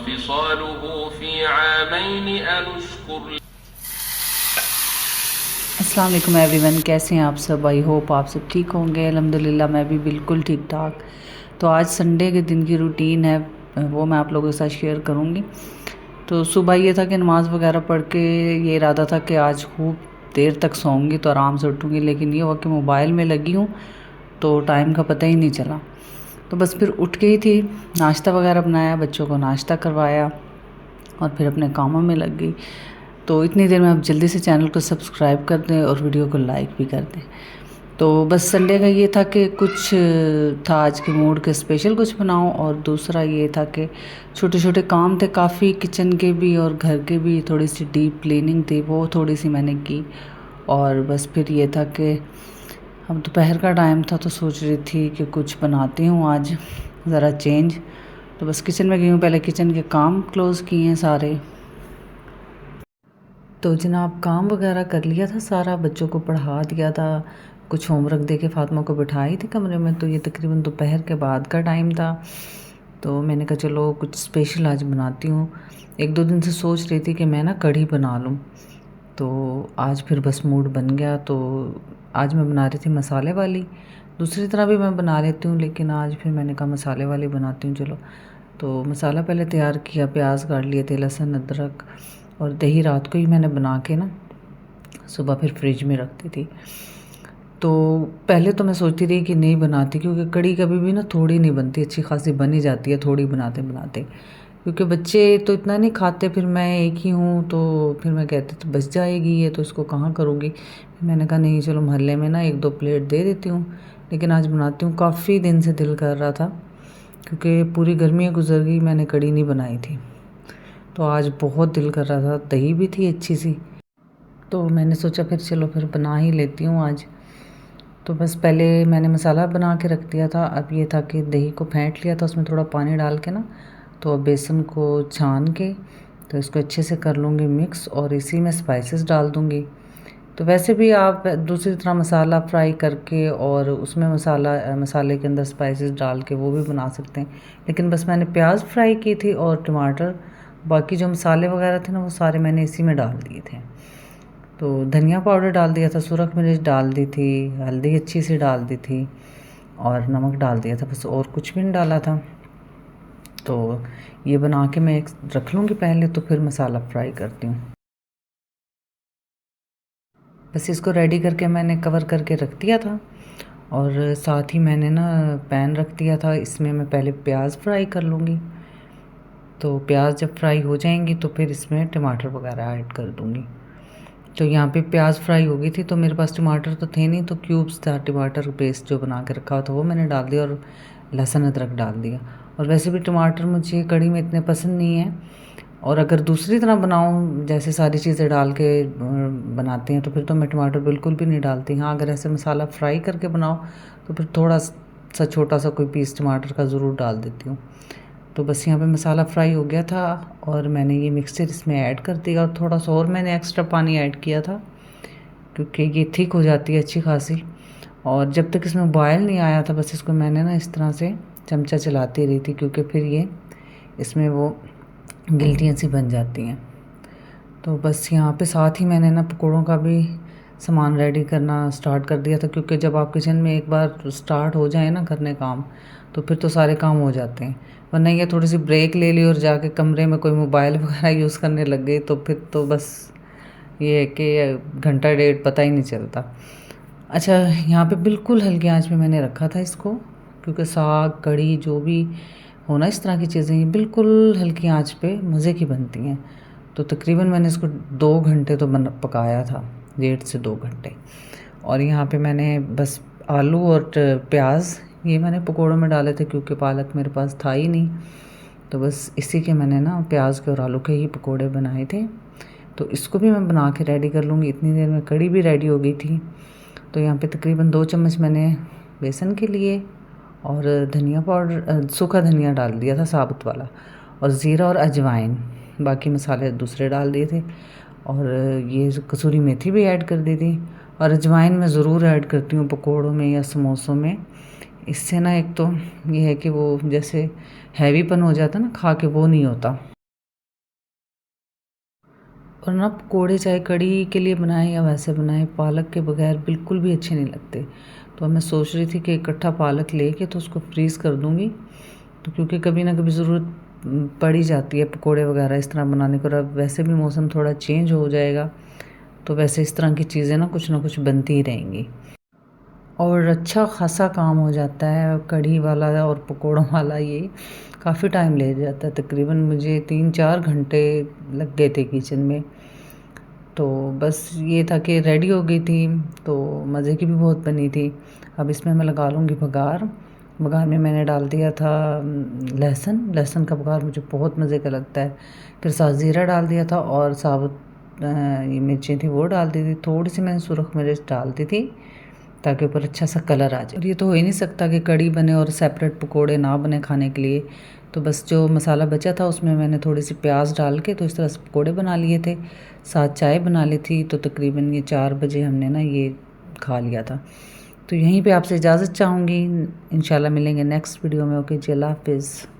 वफ़िसालुहु फ़ी amen अन उश्कुर। अस्सलाम वालेकुम everyone, कैसे हैं आप सब। आई होप आप सब ठीक होंगे। अल्हम्दुलिल्लाह मैं भी बिल्कुल ठीक ठाक। तो आज संडे के दिन की रूटीन है, वो मैं आप लोगों के साथ शेयर करूँगी। तो सुबह ये था कि नमाज़ वगैरह पढ़ के ये इरादा था कि आज खूब देर तक सोऊंगी तो आराम से उठूँगी, लेकिन ये हुआ कि मोबाइल में लगी हूँ तो टाइम का पता ही नहीं चला। तो बस फिर उठ गई थी, नाश्ता वगैरह बनाया, बच्चों को नाश्ता करवाया और फिर अपने कामों में लग गई। तो इतनी देर में आप जल्दी से चैनल को सब्सक्राइब कर दें और वीडियो को लाइक भी कर दें। तो बस संडे का ये था कि कुछ था आज के मूड के स्पेशल कुछ बनाऊं, और दूसरा ये था कि छोटे छोटे काम थे काफ़ी, किचन के भी और घर के भी, थोड़ी सी डीप क्लीनिंग थी वो थोड़ी सी मैंने की। और बस फिर ये था कि अब दोपहर का टाइम था तो सोच रही थी कि कुछ बनाती हूँ आज, ज़रा चेंज। तो बस किचन में गई हूँ, पहले किचन के काम क्लोज़ किए हैं सारे। तो जनाब काम वगैरह कर लिया था सारा, बच्चों को पढ़ा दिया था, कुछ होमवर्क दे के फ़ातिमा को बिठाई थी कमरे में। तो ये तकरीबन दोपहर के बाद का टाइम था, तो मैंने कहा चलो कुछ स्पेशल आज बनाती हूँ। एक दो दिन से सोच रही थी कि मैं ना कढ़ी बना लूँ, तो आज फिर बस मूड बन गया। तो आज मैं बना रही थी मसाले वाली, दूसरी तरह भी मैं बना लेती हूँ, लेकिन आज फिर मैंने कहा मसाले वाली बनाती हूँ चलो। तो मसाला पहले तैयार किया, प्याज काट लिए थे, लहसुन अदरक और दही रात को ही मैंने बना के ना सुबह फिर फ्रिज में रखती थी। तो पहले तो मैं सोचती रही कि नहीं बनाती, क्योंकि कढ़ी कभी भी ना थोड़ी नहीं बनती, अच्छी खासी बन ही जाती है थोड़ी बनाते बनाते, क्योंकि बच्चे तो इतना नहीं खाते। फिर मैं एक ही हूँ तो फिर मैं कहती तो बच जाएगी ये, तो इसको कहाँ करूँगी। फिर मैंने कहा नहीं चलो मोहल्ले में ना एक दो प्लेट दे देती हूँ, लेकिन आज बनाती हूँ। काफ़ी दिन से दिल कर रहा था, क्योंकि पूरी गर्मियाँ गुजर गई मैंने कढ़ी नहीं बनाई थी, तो आज बहुत दिल कर रहा था, दही भी थी अच्छी सी, तो मैंने सोचा फिर चलो फिर बना ही लेती हूँ आज। तो बस पहले मैंने मसाला बना के रख दिया था। अब ये था कि दही को फेंट लिया था, उसमें थोड़ा पानी डाल के ना, तो अब बेसन को छान के तो इसको अच्छे से कर लूँगी मिक्स, और इसी में स्पाइसेस डाल दूँगी। तो वैसे भी आप दूसरी तरह मसाला फ्राई करके और उसमें मसाले के अंदर स्पाइसेस डाल के वो भी बना सकते हैं, लेकिन बस मैंने प्याज फ्राई की थी और टमाटर, बाकी जो मसाले वगैरह थे ना वो सारे मैंने इसी में डाल दिए थे। तो धनिया पाउडर डाल दिया था, सुरख मिर्च डाल दी थी, हल्दी अच्छी सी डाल दी थी और नमक डाल दिया था, बस और कुछ भी नहीं डाला था। तो ये बना के मैं एक रख लूँगी पहले, तो फिर मसाला फ्राई करती हूँ। बस इसको रेडी करके मैंने कवर करके रख दिया था, और साथ ही मैंने ना पैन रख दिया था, इसमें मैं पहले प्याज फ्राई कर लूँगी। तो प्याज जब फ्राई हो जाएंगी तो फिर इसमें टमाटर वगैरह ऐड कर दूँगी। तो यहाँ पे प्याज फ्राई हो गई थी, तो मेरे पास टमाटर तो थे नहीं, तो क्यूब्स था टमाटर पेस्ट जो बना के रखा था वो मैंने डाल दिया, और लहसुन अदरक डाल दिया। और वैसे भी टमाटर मुझे कढ़ी में इतने पसंद नहीं है, और अगर दूसरी तरह बनाऊँ जैसे सारी चीज़ें डाल के बनाते हैं तो फिर तो मैं टमाटर बिल्कुल भी नहीं डालती। हाँ, अगर ऐसे मसाला फ्राई करके बनाओ तो फिर थोड़ा सा छोटा सा कोई पीस टमाटर का ज़रूर डाल देती हूँ। तो बस यहाँ पे मसाला फ्राई हो गया था, और मैंने ये मिक्सचर इसमें ऐड कर दिया, और थोड़ा सा और मैंने एक्स्ट्रा पानी ऐड किया था, क्योंकि ये थिक हो जाती है अच्छी खासी। और जब तक इसमें बॉयल नहीं आया था, बस इसको मैंने ना इस तरह से चमचा चलाती रही थी, क्योंकि फिर ये इसमें वो गिल्टियाँ सी बन जाती हैं। तो बस यहाँ पे साथ ही मैंने ना पकौड़ों का भी सामान रेडी करना स्टार्ट कर दिया था, क्योंकि जब आप किचन में एक बार स्टार्ट हो जाए ना करने काम, तो फिर तो सारे काम हो जाते हैं। वरना ये थोड़ी सी ब्रेक ले ली और जाके कमरे में कोई मोबाइल वगैरह यूज़ करने लग गई, तो फिर तो बस ये है कि घंटा डेढ़ पता ही नहीं चलता। अच्छा, यहाँ पे बिल्कुल हल्की आंच में मैंने रखा था इसको, क्योंकि साग कढ़ी जो भी हो ना इस तरह की चीज़ें ये बिल्कुल हल्की आंच पे मज़े की बनती हैं। तो तकरीबन मैंने इसको 2 घंटे तो पकाया था, 1.5 से 2 घंटे। और यहाँ पे मैंने बस आलू और प्याज ये मैंने पकोड़ों में डाले थे, क्योंकि पालक मेरे पास था ही नहीं, तो बस इसी के मैंने ना प्याज के और आलू के ही पकोड़े बनाए थे। तो इसको भी मैं बना के रेडी कर लूँगी। इतनी देर में कढ़ी भी रेडी हो गई थी। तो यहाँ पे तकरीबन 2 चम्मच मैंने बेसन के लिए और धनिया पाउडर, सूखा धनिया डाल दिया था साबुत वाला, और ज़ीरा और अजवाइन, बाकी मसाले दूसरे डाल दिए थे, और ये कसूरी मेथी भी ऐड कर दी थी। और अजवाइन मैं ज़रूर ऐड करती हूँ पकोड़ों में या समोसों में। इससे ना एक तो ये है कि वो जैसे हैवीपन हो जाता है ना खा के, वो नहीं होता। और ना पकोड़े चाहे कड़ी के लिए बनाएं या वैसे बनाएं, पालक के बगैर बिल्कुल भी अच्छे नहीं लगते। तो मैं सोच रही थी कि इकट्ठा पालक लेके तो उसको फ्रीज़ कर दूँगी, तो क्योंकि कभी ना कभी ज़रूरत पड़ ही जाती है पकोड़े वगैरह इस तरह बनाने को। और अब वैसे भी मौसम थोड़ा चेंज हो जाएगा, तो वैसे इस तरह की चीज़ें ना कुछ बनती ही रहेंगी और अच्छा ख़ासा काम हो जाता है। कढ़ी वाला और पकोड़ों वाला ये काफ़ी टाइम ले जाता है, तकरीबन मुझे 3-4 घंटे लग गए थे किचन में। तो बस ये था कि रेडी हो गई थी, तो मज़े की भी बहुत बनी थी। अब इसमें मैं लगा लूँगी बघार। बघार में मैंने डाल दिया था लहसुन का बघार मुझे बहुत मज़े का लगता है। फिर साथ ज़ीरा डाल दिया था और साबुत ये मिर्चें थी वो डाल दी थी। थोड़ी सी मैंने सुरख मिर्च डाल दी थी ताकि ऊपर अच्छा सा कलर आ जाए। और ये तो हो ही नहीं सकता कि कड़ी बने और सेपरेट पकोड़े ना बने खाने के लिए। तो बस जो मसाला बचा था उसमें मैंने थोड़ी सी प्याज डाल के तो इस तरह से पकोड़े बना लिए थे, साथ चाय बना ली थी। तो तकरीबन ये 4 बजे हमने ना ये खा लिया था। तो यहीं पे आपसे इजाज़त चाहूँगी, इंशाल्लाह मिलेंगे नेक्स्ट वीडियो में। ओके जी, अल्लाह हाफ़िज़।